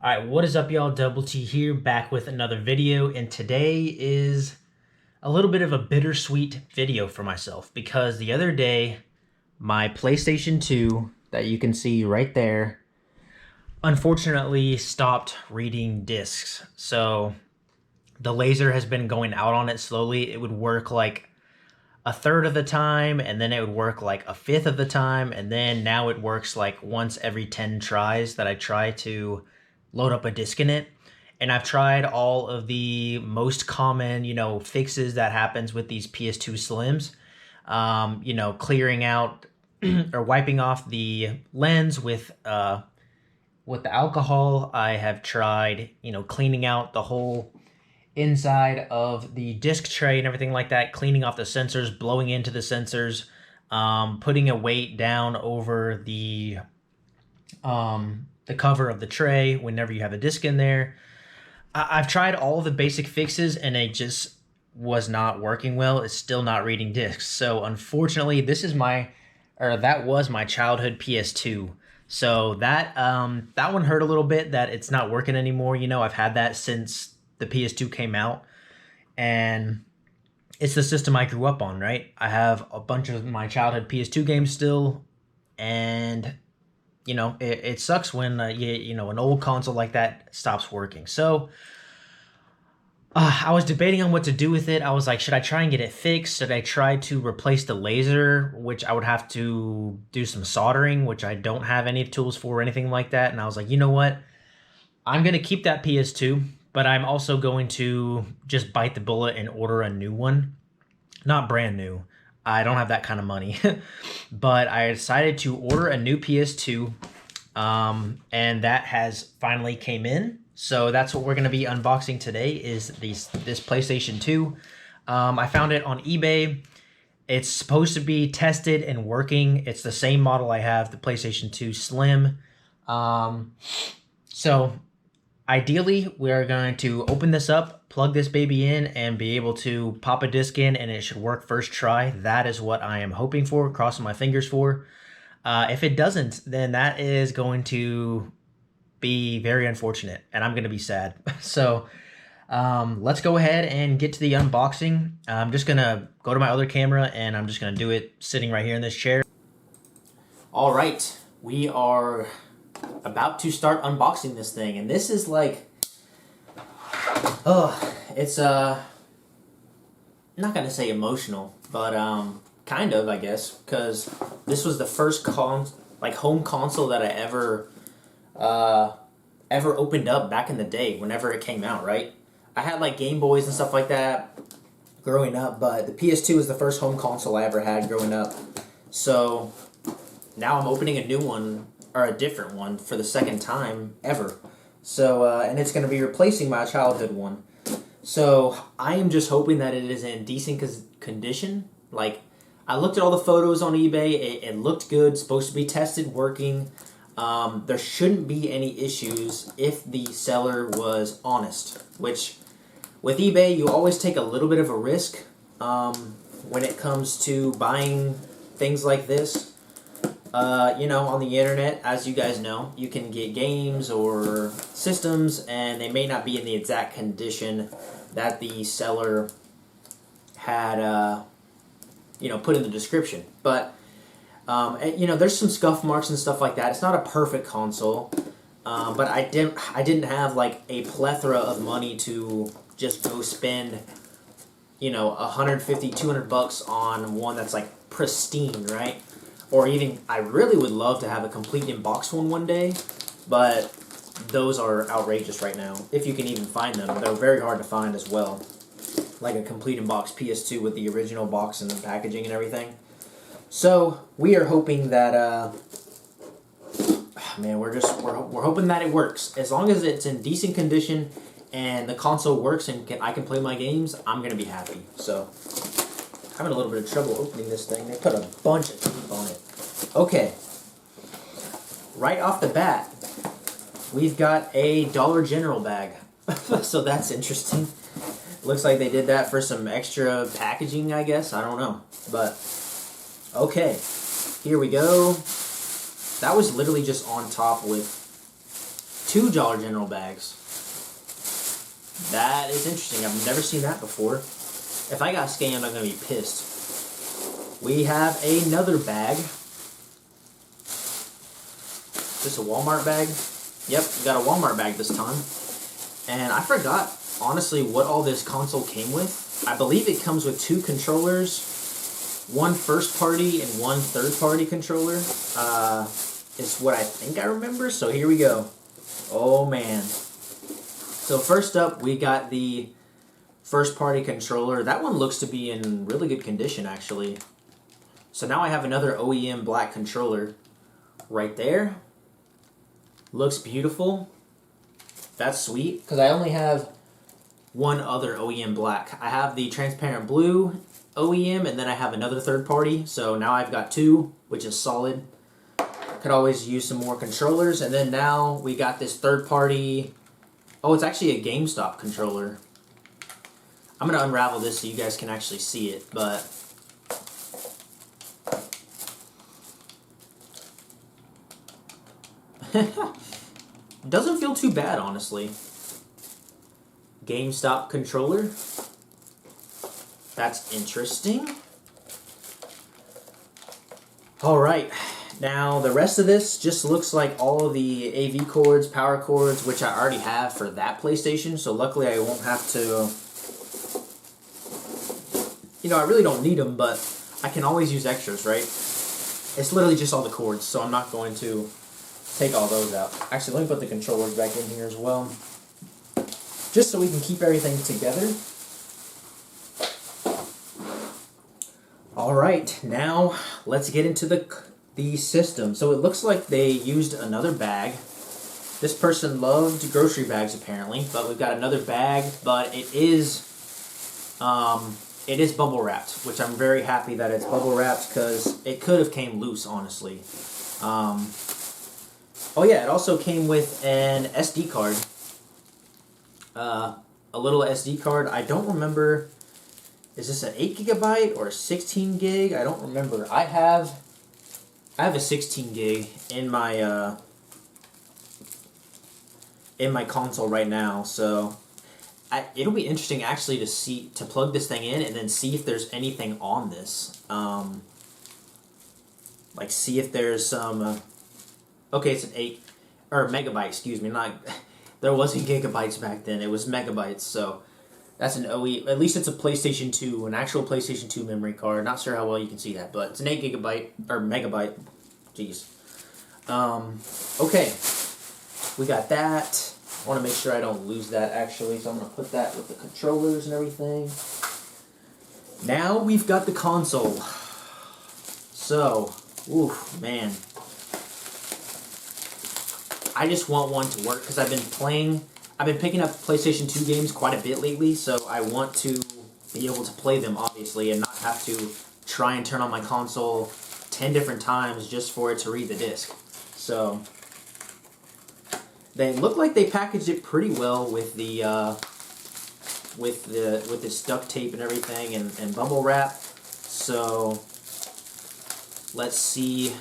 Alright, what is up y'all? Double T here, back with another video, and today is a little bit of a bittersweet video for myself because the other day, my PlayStation 2, that you can see right there, unfortunately stopped reading discs. So the laser has been going out on it slowly. It would work like a third of the time, and then it would work like a fifth of the time, and then now it works like once every 10 tries that I try to load up a disc in it. And I've tried all of the most common, fixes that happens with these PS2 Slims. Clearing out or wiping off the lens with the alcohol. I have tried, cleaning out the whole inside of the disc tray and everything like that, cleaning off the sensors, blowing into the sensors, putting a weight down over the cover of the tray whenever you have a disc in there. I've tried all the basic fixes and it just was not working well. It's still not reading discs. So unfortunately, that was my childhood PS2. So that one hurt a little bit that it's not working anymore. I've had that since the PS2 came out, and it's the system I grew up on, right? I have a bunch of my childhood PS2 games still, and it sucks when an old console like that stops working. So I was debating on what to do with it. I was like, should I try and get it fixed? Should I try to replace the laser, which I would have to do some soldering, which I don't have any tools for or anything like that. And I was like, you know what? I'm going to keep that PS2, but I'm also going to just bite the bullet and order a new one. Not brand new. I don't have that kind of money. But I decided to order a new PS2, and that has finally came in. So that's what we're going to be unboxing today, is this PlayStation 2. I found it on eBay. It's supposed to be tested and working. It's the same model I have, the PlayStation 2 Slim. So ideally, we are going to open this up, plug this baby in, and be able to pop a disc in, and it should work first try. That is what I am hoping for, crossing my fingers for. If it doesn't, then that is going to be very unfortunate, and I'm going to be sad. So let's go ahead and get to the unboxing. I'm just going to go to my other camera, and I'm just going to do it sitting right here in this chair. All right, we are about to start unboxing this thing, and this is like, it's not gonna say emotional, but kind of, I guess, because this was the first home console that I ever opened up back in the day whenever it came out, right? I had like Game Boys and stuff like that growing up, but the PS2 was the first home console I ever had growing up. So now I'm opening a new one, or a different one, for the second time ever. So, and it's going to be replacing my childhood one. So I am just hoping that it is in decent condition. Like, I looked at all the photos on eBay. It looked good, supposed to be tested, working. There shouldn't be any issues if the seller was honest, which with eBay, you always take a little bit of a risk when it comes to buying things like this. On the internet, as you guys know, you can get games or systems, and they may not be in the exact condition that the seller had, put in the description. But, there's some scuff marks and stuff like that. It's not a perfect console, but I didn't have, like, a plethora of money to just go spend, $150, $200 on one that's, like, pristine, right? Or even, I really would love to have a complete in-box one day, but those are outrageous right now, if you can even find them. They're very hard to find as well, like a complete in-box PS2 with the original box and the packaging and everything. So we are hoping that, we're hoping that it works. As long as it's in decent condition and the console works and I can play my games, I'm gonna be happy. So, having a little bit of trouble opening this thing. They put a bunch of tape on it. Okay. Right off the bat, we've got a Dollar General bag. So that's interesting. Looks like they did that for some extra packaging, I guess. I don't know. But, okay. Here we go. That was literally just on top with 2 Dollar General bags. That is interesting. I've never seen that before. If I got scammed, I'm going to be pissed. We have another bag. Is this a Walmart bag? Yep, we got a Walmart bag this time. And I forgot, honestly, what all this console came with. I believe it comes with 2 controllers, 1 first party and 1 third party controller. Is what I think I remember. So here we go. Oh man. So first up, we got the first party controller. That one looks to be in really good condition, actually. So now I have another OEM black controller right there. Looks beautiful. That's sweet, because I only have one other OEM black. I have the transparent blue OEM, and then I have another third party. So now I've got 2, which is solid. Could always use some more controllers. And then now we got this third party. Oh, it's actually a GameStop controller. I'm going to unravel this so you guys can actually see it, but doesn't feel too bad, honestly. GameStop controller. That's interesting. Alright, now the rest of this just looks like all of the AV cords, power cords, which I already have for that PlayStation, so luckily I won't have to... You know, I really don't need them, but I can always use extras, right? It's literally just all the cords, so I'm not going to take all those out. Actually, let me put the controllers back in here as well, just so we can keep everything together. Alright, now let's get into the system. So it looks like they used another bag. This person loved grocery bags apparently, but we've got another bag, but it is bubble wrapped, which I'm very happy that it's bubble wrapped, because it could have came loose, honestly. Oh yeah, it also came with an SD card. A little SD card. I don't remember, is this an 8 gigabyte or a 16 gig? I don't remember. I have a 16 gig in my console right now, so it'll be interesting actually to plug this thing in and then see if there's anything on this. Like see if there's some. Okay, it's an 8 or megabyte. Excuse me, not. There wasn't gigabytes back then. It was megabytes. So that's an OE. At least it's a PlayStation 2, an actual PlayStation 2 memory card. Not sure how well you can see that, but it's an 8 gigabyte or megabyte. Jeez. Okay, we got that. I want to make sure I don't lose that actually, so I'm going to put that with the controllers and everything. Now we've got the console. So, oof, man. I just want one to work because I've been picking up PlayStation 2 games quite a bit lately, so I want to be able to play them, obviously, and not have to try and turn on my console 10 different times just for it to read the disc. So, they look like they packaged it pretty well with the with this duct tape and everything and bubble wrap. So let's see.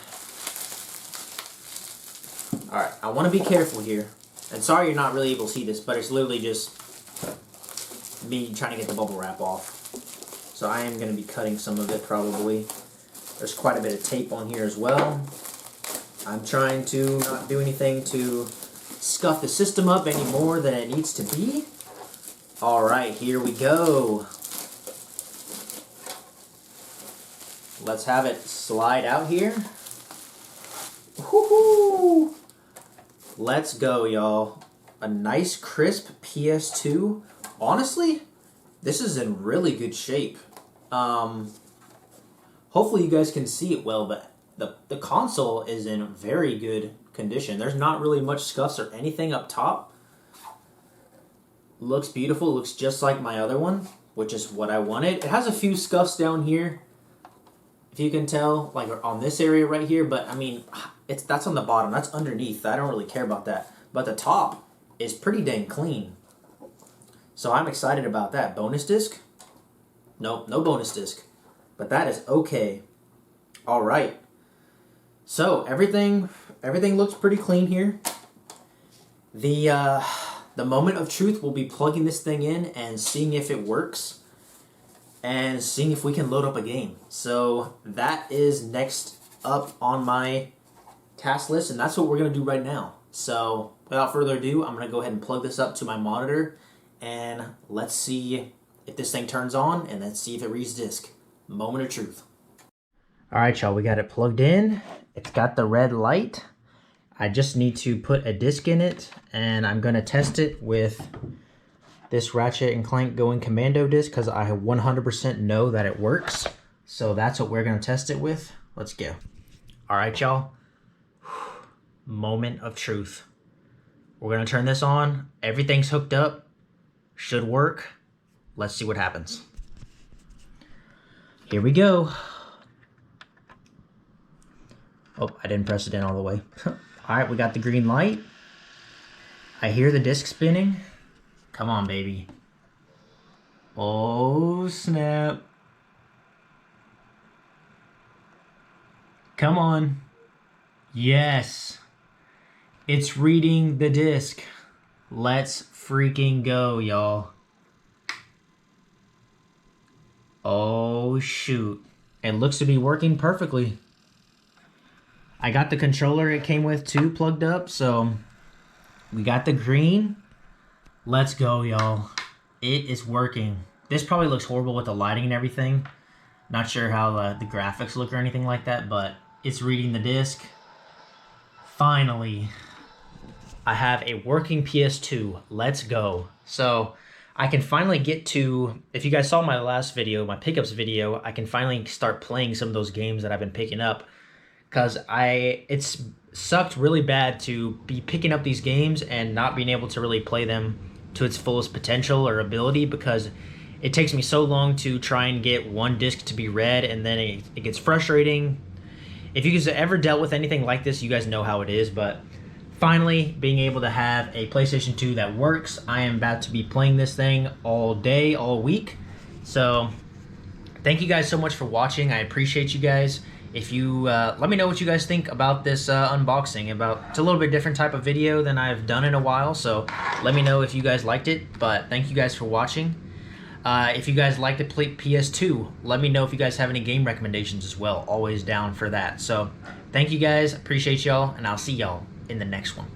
All right, I want to be careful here. And sorry you're not really able to see this, but it's literally just me trying to get the bubble wrap off. So I am going to be cutting some of it probably. There's quite a bit of tape on here as well. I'm trying to not do anything to scuff the system up any more than it needs to be. Alright, here we go. Let's have it slide out here. Woohoo! Let's go, y'all. A nice crisp PS2. Honestly, this is in really good shape. Hopefully you guys can see it well, but the console is in very good condition. There's not really much scuffs or anything up top. Looks beautiful. Looks just like my other one, which is what I wanted. It has a few scuffs down here, if you can tell, like on this area right here, but I mean, that's on the bottom. That's underneath. I don't really care about that. But the top is pretty dang clean. So I'm excited about that. Bonus disc? Nope, no bonus disc. But that is okay. All right. So everything looks pretty clean here. The moment of truth will be plugging this thing in and seeing if it works and seeing if we can load up a game. So that is next up on my task list, and that's what we're going to do right now. So without further ado, I'm going to go ahead and plug this up to my monitor, and let's see if this thing turns on, and let's see if it reads disk. Moment of truth. All right, y'all, we got it plugged in. It's got the red light. I just need to put a disc in it, and I'm going to test it with this Ratchet and Clank Going Commando disc because I 100% know that it works. So that's what we're going to test it with. Let's go. All right, y'all. Moment of truth. We're going to turn this on. Everything's hooked up. Should work. Let's see what happens. Here we go. Oh, I didn't press it in all the way. All right, we got the green light. I hear the disc spinning. Come on, baby. Oh, snap. Come on. Yes. It's reading the disc. Let's freaking go, y'all. Oh, shoot. It looks to be working perfectly. I got the controller it came with too plugged up, so we got the green. Let's go, y'all. It is working. This probably looks horrible with the lighting and everything. Not sure how the graphics look or anything like that, but it's reading the disc. Finally, I have a working PS2. Let's go. So I can finally get to, if you guys saw my last video, my pickups video, I can finally start playing some of those games that I've been picking up. Because it's sucked really bad to be picking up these games and not being able to really play them to its fullest potential or ability, because it takes me so long to try and get one disc to be read, and then it gets frustrating. If you guys have ever dealt with anything like this, you guys know how it is, but finally being able to have a PlayStation 2 that works, I am about to be playing this thing all day, all week. So thank you guys so much for watching. I appreciate you guys. If you let me know what you guys think about this unboxing. It's a little bit different type of video than I've done in a while, so let me know if you guys liked it. But thank you guys for watching. If you guys like to play PS2, let me know if you guys have any game recommendations as well. Always down for that. So thank you guys, appreciate y'all, and I'll see y'all in the next one.